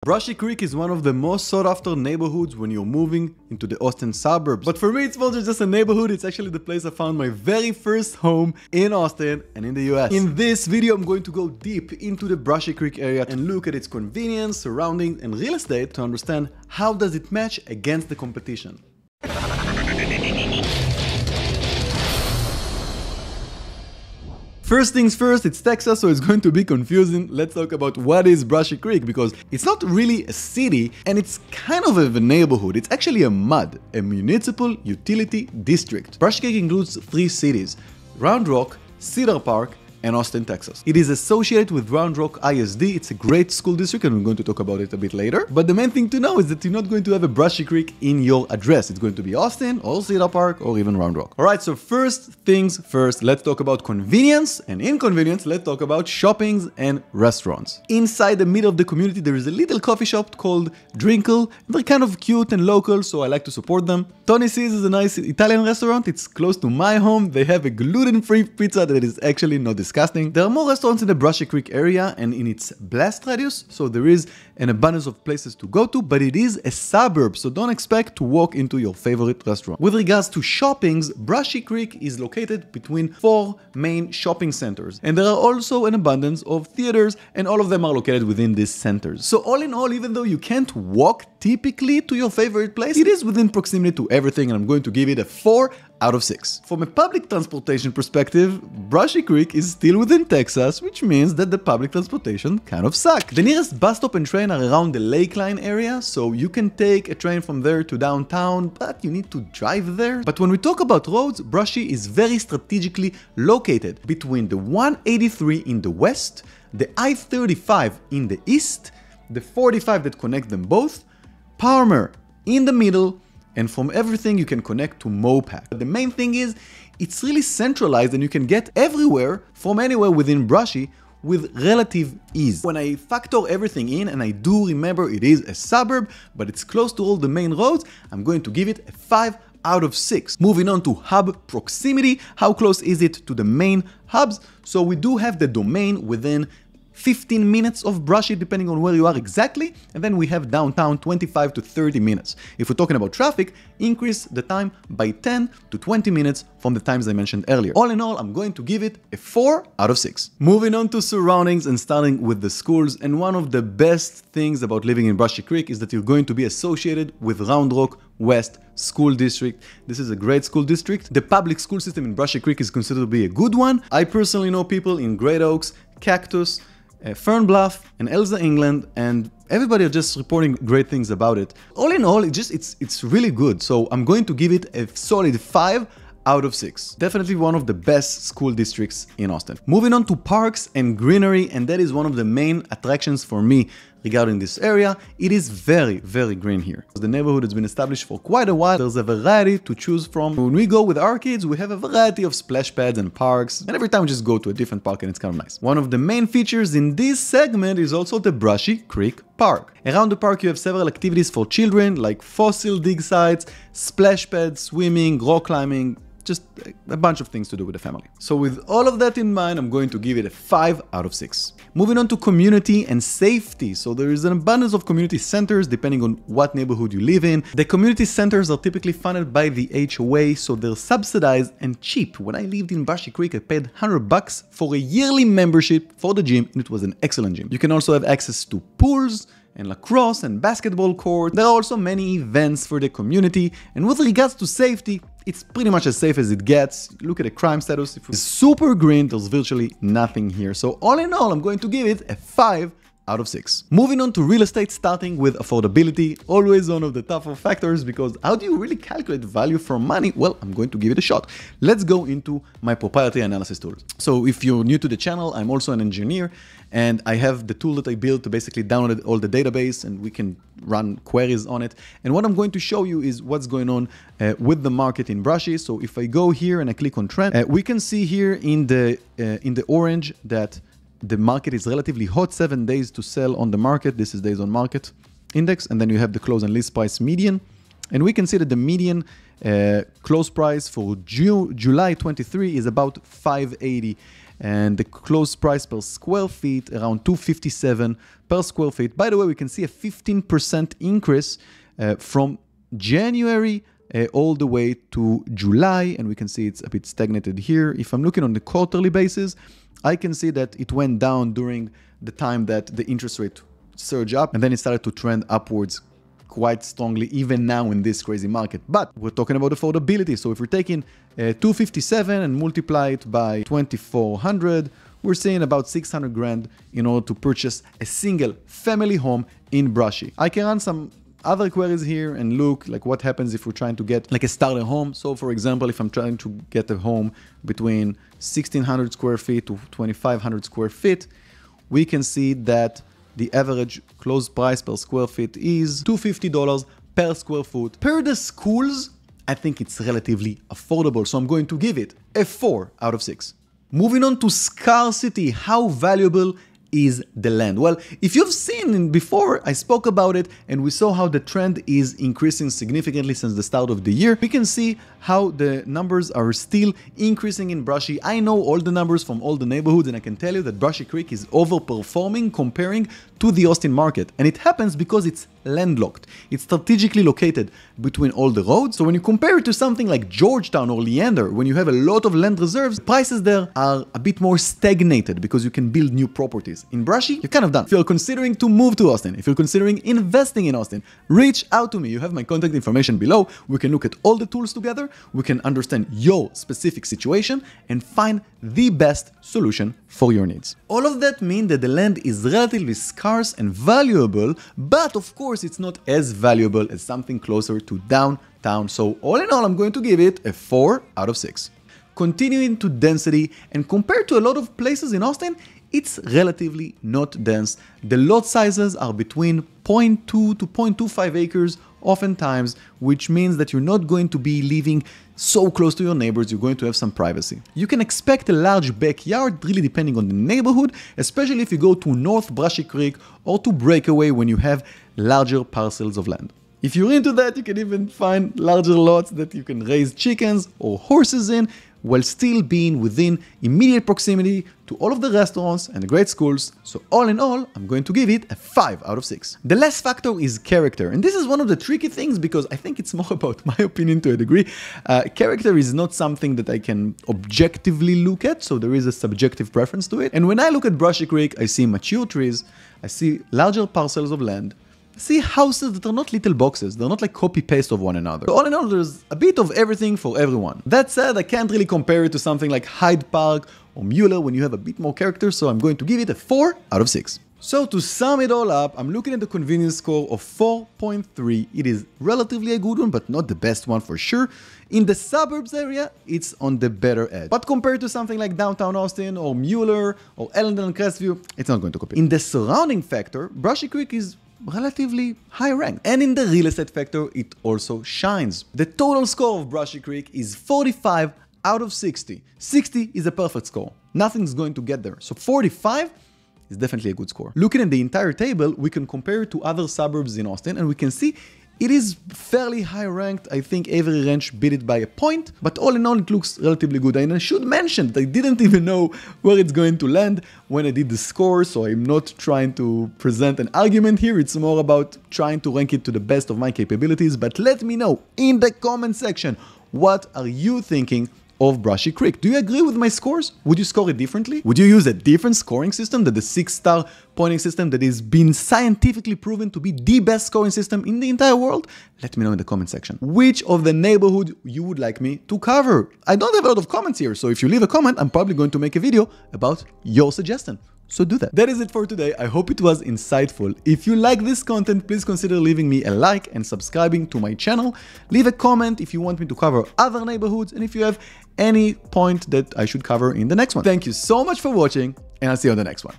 Brushy Creek is one of the most sought after neighborhoods when you're moving into the Austin suburbs. But for me, it's more than just a neighborhood, it's actually the place I found my very first home in Austin and in the US. In this video, I'm going to go deep into the Brushy Creek area and look at its convenience, surroundings, and real estate to understand how does it match against the competition. First things first, it's Texas, so it's going to be confusing. Let's talk about what is Brushy Creek, because it's not really a city and it's kind of a neighborhood. It's actually a MUD, a municipal utility district. Brushy Creek includes 3 cities: Round Rock, Cedar Park, and Austin, Texas. It is associated with Round Rock ISD. It's a great school district and we're going to talk about it a bit later. But the main thing to know is that you're not going to have a Brushy Creek in your address. It's going to be Austin or Cedar Park or even Round Rock. Alright, so first things first, let's talk about convenience and inconvenience. Let's talk about shoppings and restaurants. Inside the middle of the community, there is a little coffee shop called Drinkle. They're kind of cute and local, so I like to support them. Tony C's is a nice Italian restaurant. It's close to my home. They have a gluten-free pizza that is actually not disgusting. There are more restaurants in the Brushy Creek area and in its blast radius, so there is an abundance of places to go to, but it is a suburb, so don't expect to walk into your favorite restaurant. With regards to shoppings, Brushy Creek is located between 4 main shopping centers, and there are also an abundance of theaters, and all of them are located within these centers. So all in all, even though you can't walk typically to your favorite place, it is within proximity to everything, and I'm going to give it a 4 out of 6. From a public transportation perspective, Brushy Creek is still within Texas, which means that the public transportation kind of sucks. The nearest bus stop and train are around the Lakeline area, so you can take a train from there to downtown, but you need to drive there. But when we talk about roads, Brushy is very strategically located between the 183 in the west, the I-35 in the east, the 45 that connect them both, Palmer in the middle, and from everything you can connect to Mopac. The main thing is, it's really centralized and you can get everywhere from anywhere within Brushy with relative ease. When I factor everything in, and I do remember it is a suburb, but it's close to all the main roads, I'm going to give it a 5 out of 6. Moving on to hub proximity, how close is it to the main hubs? So we do have the domain within 15 minutes of Brushy, depending on where you are exactly, and then we have downtown 25 to 30 minutes. If we're talking about traffic, increase the time by 10 to 20 minutes from the times I mentioned earlier. All in all, I'm going to give it a 4 out of 6. Moving on to surroundings and starting with the schools, and one of the best things about living in Brushy Creek is that you're going to be associated with Round Rock West School District. This is a great school district. The public school system in Brushy Creek is considered to be a good one. I personally know people in Great Oaks, Cactus, Fern Bluff, and Elsa, England, and everybody are just reporting great things about it. All in all, it's really good. So I'm going to give it a solid 5 out of 6. Definitely one of the best school districts in Austin. Moving on to parks and greenery, and that is one of the main attractions for me regarding this area. It is very, very green here. The neighborhood has been established for quite a while. There's a variety to choose from. When we go with our kids, we have a variety of splash pads and parks, and every time we just go to a different park and it's kind of nice. One of the main features in this segment is also the Brushy Creek Park. Around the park you have several activities for children like fossil dig sites, splash pads, swimming, rock climbing, just a bunch of things to do with the family. So with all of that in mind, I'm going to give it a 5 out of 6. Moving on to community and safety. So there is an abundance of community centers depending on what neighborhood you live in. The community centers are typically funded by the HOA, so they're subsidized and cheap. When I lived in Brushy Creek, I paid $100 for a yearly membership for the gym, and it was an excellent gym. You can also have access to pools and lacrosse and basketball court. There are also many events for the community, and with regards to safety, it's pretty much as safe as it gets. Look at the crime status. It's super green, there's virtually nothing here. So all in all, I'm going to give it a 5 out of 6. Moving on to real estate, starting with affordability, always one of the tougher factors, because how do you really calculate value for money? Well, I'm going to give it a shot. Let's go into my proprietary analysis tools. So if you're new to the channel, I'm also an engineer, and I have the tool that I built to basically download all the database, and we can run queries on it. And what I'm going to show you is what's going on with the market in Brushy. So if I go here and I click on trend, we can see here in the orange that the market is relatively hot, 7 days to sell on the market. This is days on market index. And then you have the close and list price median. And we can see that the median close price for July 23 is about $580. And the close price per square feet around $257 per square feet. By the way, we can see a 15% increase from January all the way to July, and we can see it's a bit stagnated here. If I'm looking on the quarterly basis, I can see that it went down during the time that the interest rate surged up, and then it started to trend upwards quite strongly even now in this crazy market. But we're talking about affordability. So if we're taking 257 and multiply it by 2400, we're seeing about 600 grand in order to purchase a single family home in Brushy. I can run some other queries here and look like what happens if we're trying to get like a starter home. So for example, if I'm trying to get a home between 1600 square feet to 2500 square feet, we can see that the average closed price per square feet is $250 per square foot. Per the schools, I think it's relatively affordable, so I'm going to give it a 4 out of 6. Moving on to scarcity, how valuable is the land? Well, if you've seen before, I spoke about it and we saw how the trend is increasing significantly since the start of the year. We can see how the numbers are still increasing in Brushy. I know all the numbers from all the neighborhoods and I can tell you that Brushy Creek is overperforming comparing to the Austin market. And it happens because it's landlocked. It's strategically located between all the roads. So when you compare it to something like Georgetown or Leander, when you have a lot of land reserves, prices there are a bit more stagnated because you can build new properties. In Brushy, you're kind of done. If you're considering to move to Austin, if you're considering investing in Austin, reach out to me. You have my contact information below. We can look at all the tools together. We can understand your specific situation and find the best solution for your needs. All of that means that the land is relatively scarce and valuable, but of course it's not as valuable as something closer to downtown. So all in all, I'm going to give it a 4 out of 6. Continuing to density, and compared to a lot of places in Austin, it's relatively not dense. The lot sizes are between 0.2 to 0.25 acres oftentimes, which means that you're not going to be living so close to your neighbors, you're going to have some privacy. You can expect a large backyard, really depending on the neighborhood, especially if you go to North Brushy Creek or to Breakaway when you have larger parcels of land. If you're into that, you can even find larger lots that you can raise chickens or horses in, while still being within immediate proximity to all of the restaurants and the great schools. So all in all, I'm going to give it a 5 out of 6. The last factor is character. And this is one of the tricky things because I think it's more about my opinion to a degree. Character is not something that I can objectively look at, so there is a subjective preference to it. And when I look at Brushy Creek, I see mature trees, I see larger parcels of land, see houses that are not little boxes, they're not like copy-paste of one another. So all in all, there's a bit of everything for everyone. That said, I can't really compare it to something like Hyde Park or Mueller when you have a bit more character, so I'm going to give it a 4 out of 6. So to sum it all up, I'm looking at the convenience score of 4.3. It is relatively a good one, but not the best one for sure. In the suburbs area, it's on the better edge. But compared to something like downtown Austin or Mueller or Ellendale and Crestview, it's not going to compete. In the surrounding factor, Brushy Creek is relatively high ranked. And in the real estate factor, it also shines. The total score of Brushy Creek is 45 out of 60. 60 is a perfect score. Nothing's going to get there. So 45 is definitely a good score. Looking at the entire table, we can compare it to other suburbs in Austin and we can see it is fairly high ranked. I think Avery Ranch beat it by a point, but all in all, it looks relatively good. And I should mention that I didn't even know where it's going to land when I did the score, so I'm not trying to present an argument here. It's more about trying to rank it to the best of my capabilities. But let me know in the comment section, what are you thinking of Brushy Creek? Do you agree with my scores? Would you score it differently? Would you use a different scoring system than the 6-star pointing system that has been scientifically proven to be the best scoring system in the entire world? Let me know in the comment section. Which of the neighborhood you would like me to cover? I don't have a lot of comments here, so if you leave a comment, I'm probably going to make a video about your suggestion. So do that. That is it for today. I hope it was insightful. If you like this content, please consider leaving me a like and subscribing to my channel. Leave a comment if you want me to cover other neighborhoods and if you have any point that I should cover in the next one. Thank you so much for watching and I'll see you on the next one.